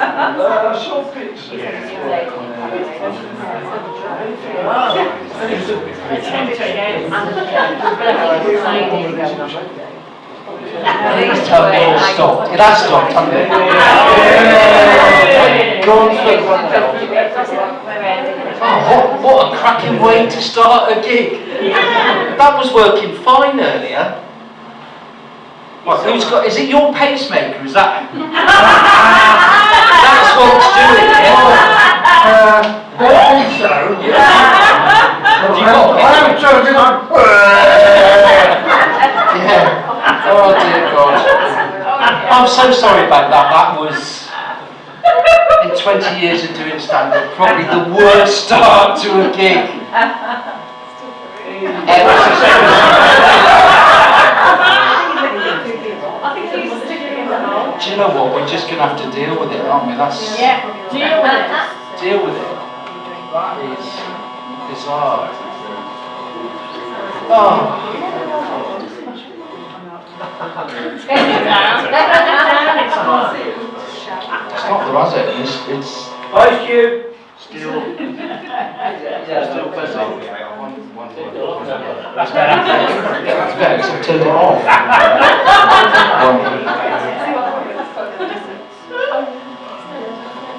Short picture. Please tell me all stopped. It has stopped, hasn't it? Go on, what a cracking way to start a gig. That was working fine earlier. Right, who's got? Is it your pacemaker? Is that? That's what's doing it. I think so. I'm charging on. Yeah. Oh dear God. I'm so sorry about that. That was, in 20 years of doing stand-up, probably the worst start to a gig. Do you know what? We're just going to have to deal with it, aren't we? That's deal with it. Deal with it. That is bizarre. Oh. It's not the razor, it's Hi, Stu. still busy. That's better. That's better, because I've turned it off.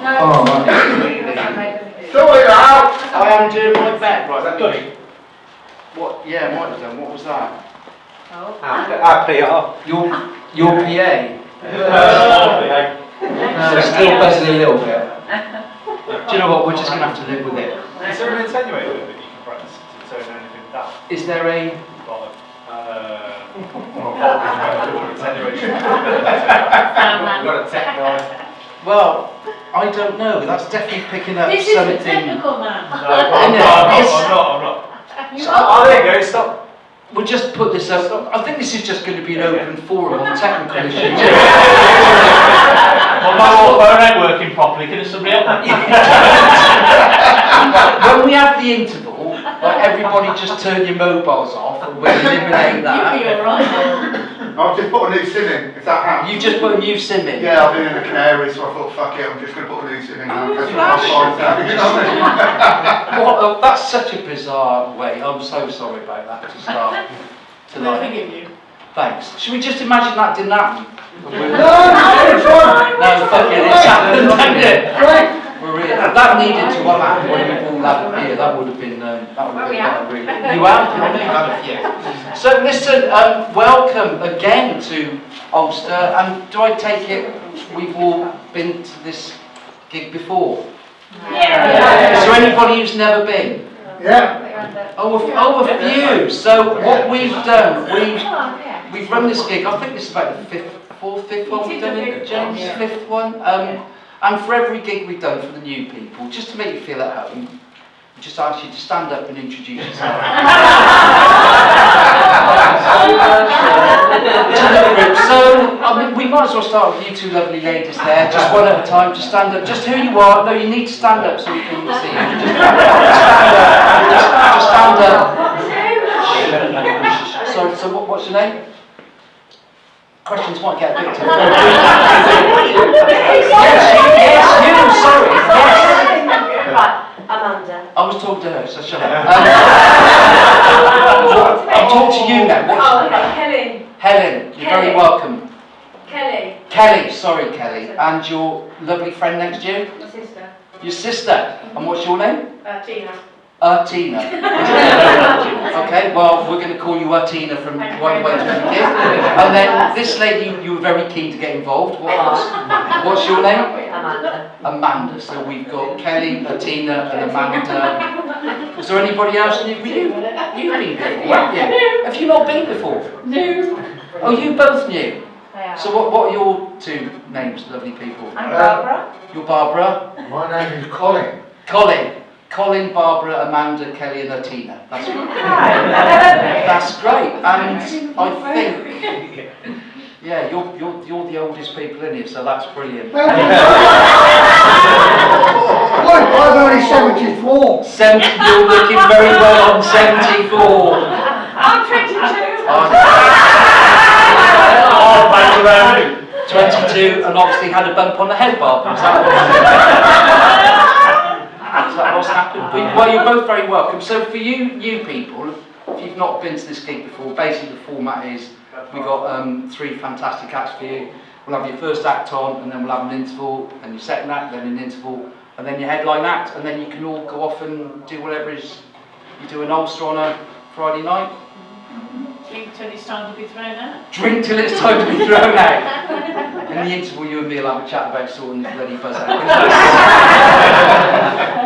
Oh, right. Sort it out. I am doing my best. Right, That good. What? Yeah, might have done. What was that? Our PR. Your PA? No, it's still buzzing a little bit. Do you know what? We're just going to have to live with it. Is there an attenuator that you can press to turn anything down? Is there a... attenuation. We've got a tech guy. Well, I don't know. That's definitely picking up This is something. the technical man. No, I'm not. You Oh, there you go, stop. We'll just put this up. I think this is just going to be an open forum on technical issues. Well, my phone ain't working properly. Can somebody help me? When we have the interval, like everybody just turn your mobiles off and we'll eliminate that. You'll be alright. I've just put a new sim in, if that helps. You just put a new sim in? Yeah, I've been in the Canaries, so I thought, fuck it, I'm just going to put a new sim in now. That's what I'll find out, you know what I mean? What, that's such a bizarre way. I'm so sorry about that to start tonight. forgive you. Thanks. Should we just imagine that didn't happen? No, it's fine. No, fuck it, it's happened, hasn't it? Right. We're really, that needed to have happened when we all had a beer. That would have been really. You have, you have a few. So listen, welcome again to Ulster. And do I take it we've all been to this gig before? Yeah. Is there anybody who's never been? Yeah. Oh, a few. So what we've done, we've run this gig. I think this is about the fifth one we've done it, James, fifth one. And for every gig we've done for the new people, just to make you feel at home, we just ask you to stand up and introduce yourself. So, I mean, we might as well start with you two lovely ladies there, just one at a time, just stand up, just who you are. No, you need to stand up so we can see you. Just stand up. So what's your name? Questions might get a bit too Yes, you, sorry. Yes. Right, Amanda. I was talking to her, so shut up. I'm talking to you now. What's Oh, okay, Helen. Helen, you're very welcome. Kelly. Kelly, sorry Kelly. And your lovely friend next to you? My sister. Your sister. And what's your name? Tina. Tina. Okay, well, we're going to call you Tina from One Way to the Gig. And then this lady, you were very keen to get involved. What's your name? Amanda. Amanda. So we've got Kelly, Tina, and Amanda. Is there anybody else? You've been before, haven't you? Have you not been before? No. Oh, you both knew. Yeah. So what are your two names, lovely people? I'm Barbara. You're Barbara. My name is Colin. Colin, Barbara, Amanda, Kelly, and Tina. That's great. And I think, yeah, you're the oldest people in here, so that's brilliant. I'm only 74. 70, you're looking very well on 74. I'm 22. Oh, back around. 22 and obviously had a bump on the head bar. Is that what's happened? Well, you're both very welcome. So for you people, if you've not been to this gig before, basically the format is we've got 3 fantastic acts for you. We'll have your first act on, and then we'll have an interval, and your second act, then an interval, and then your headline act, and then you can all go off and do whatever it is you do in Ulster on a Friday night. Drink till it's time to be thrown out. Drink till it's time to be thrown out. In the interval, you and me will have a chat about sorting this bloody buzz out.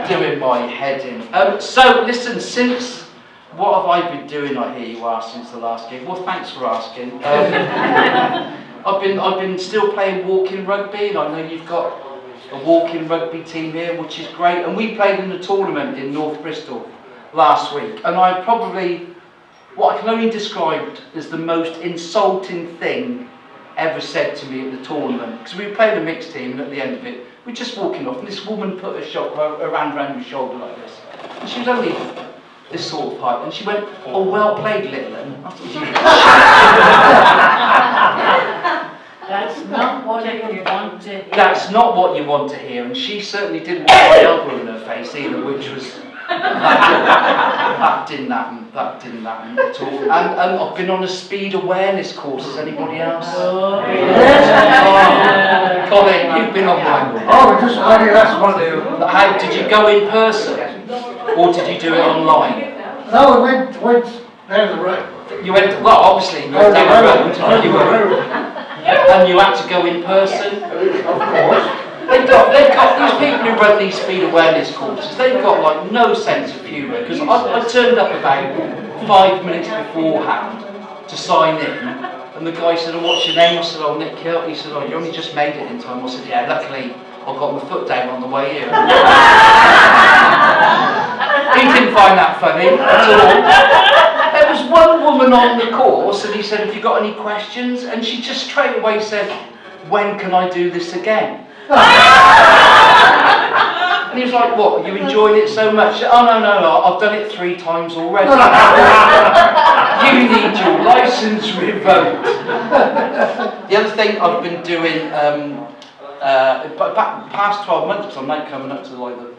Doing my head in. So, listen, what have I been doing, I hear you ask, since the last gig? Well, thanks for asking. I've been still playing walking rugby, and I know you've got a walking rugby team here, which is great. And we played in the tournament in North Bristol last week, and I probably, what I can only describe as the most insulting thing ever said to me at the tournament, because we were playing a mixed team, and at the end of it, we're just walking off, and this woman put her hand around my shoulder like this, and she was only this sort of height, and she went, "Oh, well played, little un." I thought, That's not what you want to hear. that's not what you want to hear, and she certainly didn't want my elbow in her face either, which was that didn't happen at all. And I've been on a speed awareness course. Has anybody else? Oh, Colin, you've been on one. Oh, just bloody last one. How did you go in person, or did you do it online? No, we went down the road. You went, well, obviously you went down the road, and you had to go in person. Of course. They've got these people who run these speed awareness courses. They've got like no sense of humour, because I turned up about 5 minutes beforehand to sign in, and the guy said, "Oh, what's your name?" I said, "Oh, Nick Hill." He said, "Oh, you only just made it in time." I said, "Yeah, luckily I got my foot down on the way here." He didn't find that funny at all. There was one woman on the course, and he said, "Have you got any questions?" And she just straight away said, "When can I do this again?" And he was like, "What, are you enjoying it so much?" "Oh, no, I've done it 3 times already." "You need your licence revoked." The other thing I've been doing, past 12 months, because I'm now coming up to like the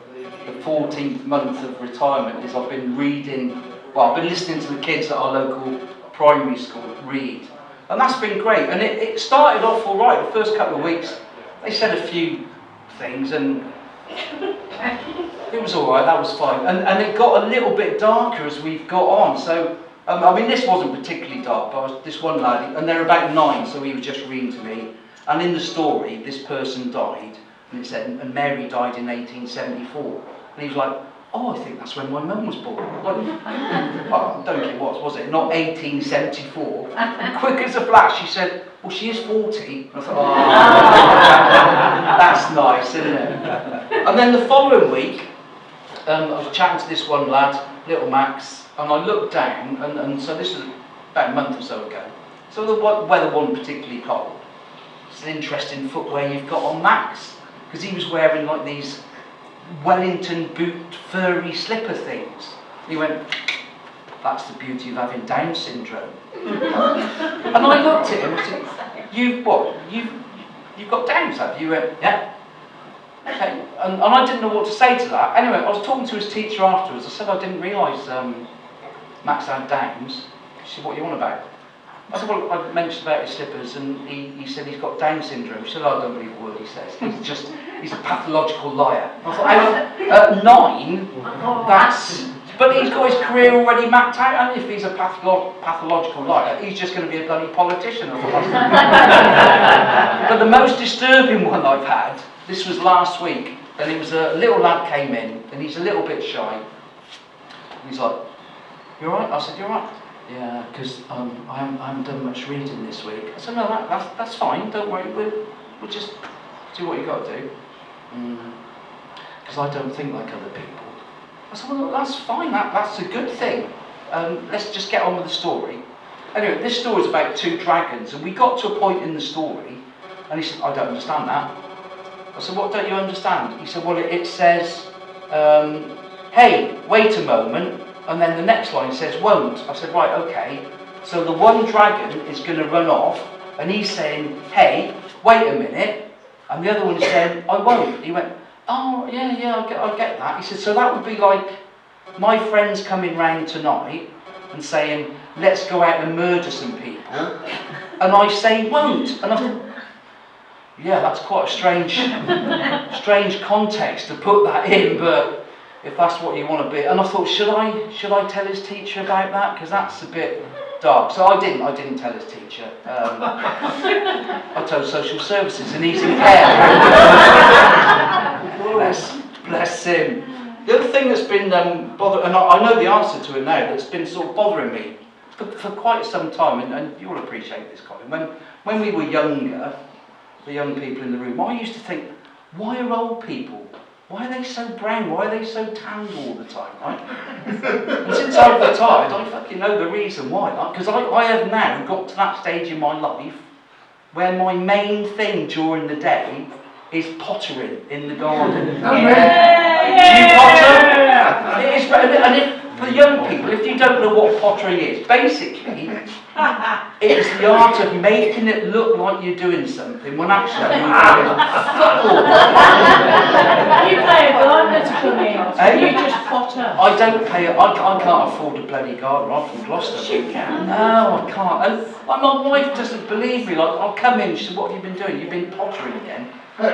14th month of retirement, is I've been reading, well, I've been listening to the kids at our local primary school read. And that's been great. And it started off all right. The first couple of weeks, they said a few things, and it was all right, that was fine. And it got a little bit darker as we've got on. So, I mean, this wasn't particularly dark, but this one lad, and they're about 9, so he was just reading to me. And in the story, this person died, and it said, and Mary died in 1874. And he was like, "Oh, I think that's when my mum was born." Like, I don't think it was it? Not 1874. And quick as a flash, she said, "Well, she is 40. I thought, "Oh, that's nice, isn't it?" And then the following week, I was chatting to this one lad, little Max, and I looked down, and so this was about a month or so ago. So the weather wasn't particularly cold. It's an interesting footwear you've got on Max, because he was wearing like these Wellington boot furry slipper things. He went, "That's the beauty of having Down syndrome." And I looked at him and said, You've got Downs, have you?" He went, "Yeah." Okay. And I didn't know what to say to that. Anyway, I was talking to his teacher afterwards. I said, "I didn't realise Max had Downs." She said, "What are you on about?" I said, "Well, I mentioned about his slippers, and he said he's got Down syndrome." She said, "Oh, I don't believe a word he says. He's a pathological liar." I thought, at 9, that's... But he's got his career already mapped out, and if he's a pathological liar, he's just going to be a bloody politician. But the most disturbing one I've had, this was last week, and it was a little lad came in, and he's a little bit shy. And he's like, "You alright?" I said, "You alright?" "Yeah, because I haven't done much reading this week." I said, "No, that's fine, don't worry, we'll just do what you got to do." "Because I don't think like other people." I said, "Well, that's fine, that's a good thing. Let's just get on with the story." Anyway, this story is about 2 dragons, and we got to a point in the story, and he said, "I don't understand that." I said, "What don't you understand?" He said, "Well, it says, hey, wait a moment," and then the next line says, "won't." I said, "Right, okay. So the one dragon is going to run off, and he's saying, hey, wait a minute. And the other one said, I won't. He went, oh, yeah, I get that. He said, so that would be like my friends coming round tonight and saying, let's go out and murder some people. And I say, won't. And I thought, yeah, that's quite a strange context to put that in, but if that's what you want to be. And I thought, should I tell his teacher about that? Because that's a bit dark. So I didn't tell his teacher. I told social services, and he's in care. bless him. The other thing that's been bothering, and I know the answer to it now, that's been sort of bothering me for quite some time, and you'll appreciate this, Colin. When we were younger, the young people in the room, I used to think, why are old people? Why are they so brown? Why are they so tanned all the time, right? And since I've retired, I fucking know the reason why. Because I have now got to that stage in my life where my main thing during the day is pottering in the garden. Do you potter? It is, and for young people, if you don't know what pottering is, basically, it's the art of making it look like you're doing something when actually you're doing fuck all. You pay a gardener to come in, you just potter. I don't pay, I can't afford a bloody gardener. I'm from Gloucester. You can. No, I can't. And my wife doesn't believe me. Like, I'll come in, she said, what have you been doing? You've been pottering again. Can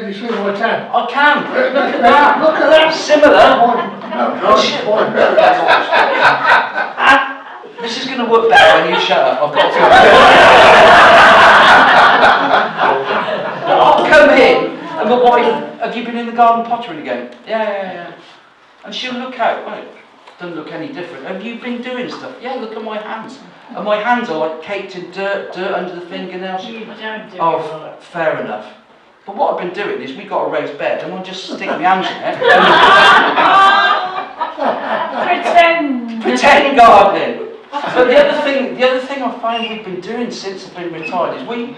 you see my tan? I can. Look at that. Look at that. Similar. No, shit. This is going to work better when you shut up. I've got to. I'll come in, and my wife, have you been in the garden pottering again? Yeah. And she'll look out. Well, it doesn't look any different. Have you been doing stuff? Yeah, look at my hands. And my hands are like caked in dirt under the fingernails. You don't do Oh, it. fair enough. But what I've been doing is we got a raised bed, and I'll just stick my hands in it. Pretend gardening. But the other thing I find we've been doing since I've been retired is we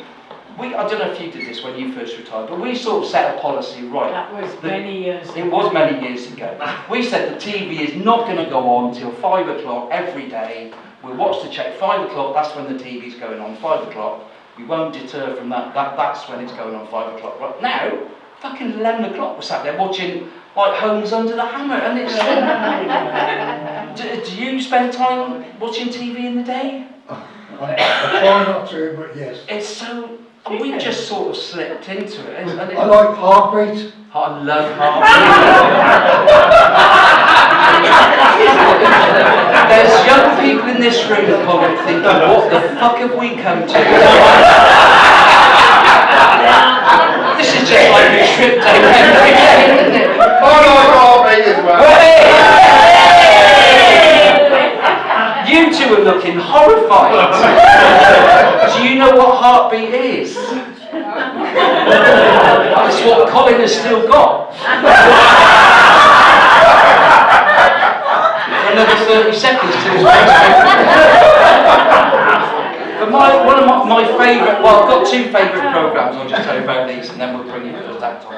I don't know if you did this when you first retired, but we sort of set a policy, right? That was many years ago. It was many years ago. We said the TV is not going to go on till 5 o'clock every day. We'll watch the check 5 o'clock, that's when the TV's going on, 5 o'clock. We won't deter from that, that's when it's going on 5 o'clock. Right now, fucking 11 o'clock we're sat there watching like Homes Under the Hammer, and it's... do you spend time watching TV in the day? I try not to, but yes. It's so... we just sort of slipped into it. And I like Heartbeat. I love Heartbeat. There's young people in this room, Colin, thinking, what the fuck have we come to? This is just like a trip down memory lane, isn't it? Oh, I like Heartbeat as well. You two are looking horrified. Do you know what Heartbeat is? That's what Colin has still got. For another 30 seconds till his next. But one of my favourite, well, I've got two favourite programmes, I'll just tell you about these and then we'll bring it first act on.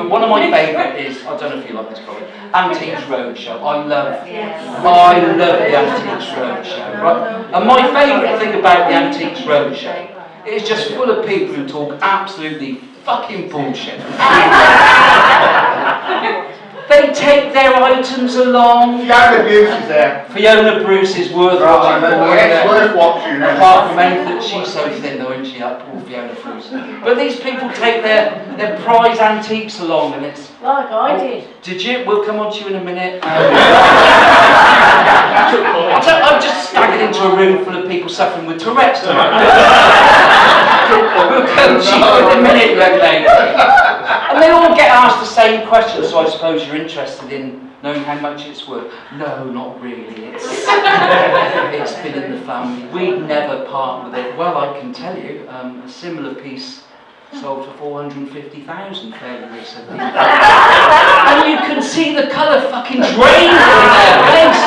One of my favourite is, I don't know if you like this, Colin, Antiques Roadshow. I love the Antiques Roadshow, right? And my favourite thing about the Antiques Roadshow, it's just full of people who talk absolutely fucking bullshit. They take their items along. Fiona Bruce is there. Fiona Bruce is worth Right, watching. it's worth watching. Apart from anything, she's so thin though, isn't she? That poor Fiona Bruce. But these people take their prize antiques along, and it's... Like I did. Did you? We'll come on to you in a minute. I've just staggered into a room full of people suffering with Tourette's tonight. We'll come to you in a minute, young lady. And they all get asked the same question, so I suppose you're interested in knowing how much it's worth. No, not really. It's been in the family. We'd never part with it. Well, I can tell you, a similar piece sold for 450,000 fairly recently. And you can see the colour fucking drained in their face.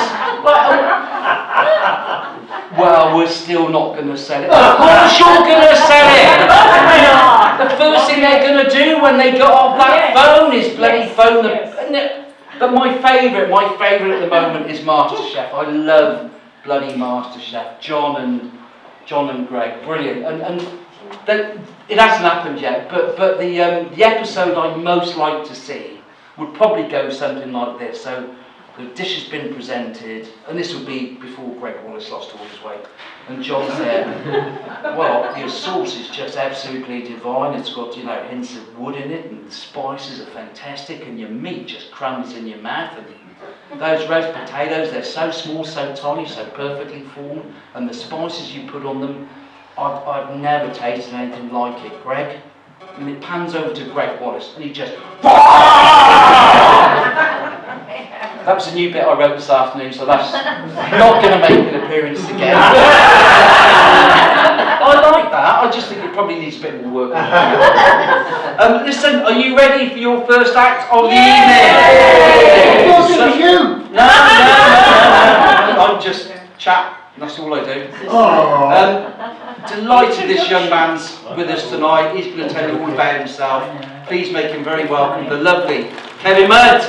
Well, we're still not going to sell it. Of course you're going to sell it! The first thing they're going to do when they get off that phone is bloody phone them. But my favourite at the moment is MasterChef. I love bloody MasterChef. John and John and Greg, brilliant. And it hasn't happened yet, but the episode I'd most like to see would probably go something like this. So the dish has been presented, and this would be before Greg Wallace lost all his weight. And John said, well, your sauce is just absolutely divine. It's got, hints of wood in it, and the spices are fantastic, and your meat just crumbles in your mouth. And those roast potatoes, they're so small, so tiny, so perfectly formed, and the spices you put on them, I've never tasted anything like it, Greg. And it pans over to Greg Wallace, and he just... That was a new bit I wrote this afternoon, so that's not going to make an appearance again. I like that. I just think it probably needs a bit more work. Listen, are you ready for your first act of the evening? Look at you! No. I'm just chat. That's all I do. Oh. Delighted this young man's with us tonight. He's going to tell you all about himself. Please make him very welcome. The lovely Kevin Mudd.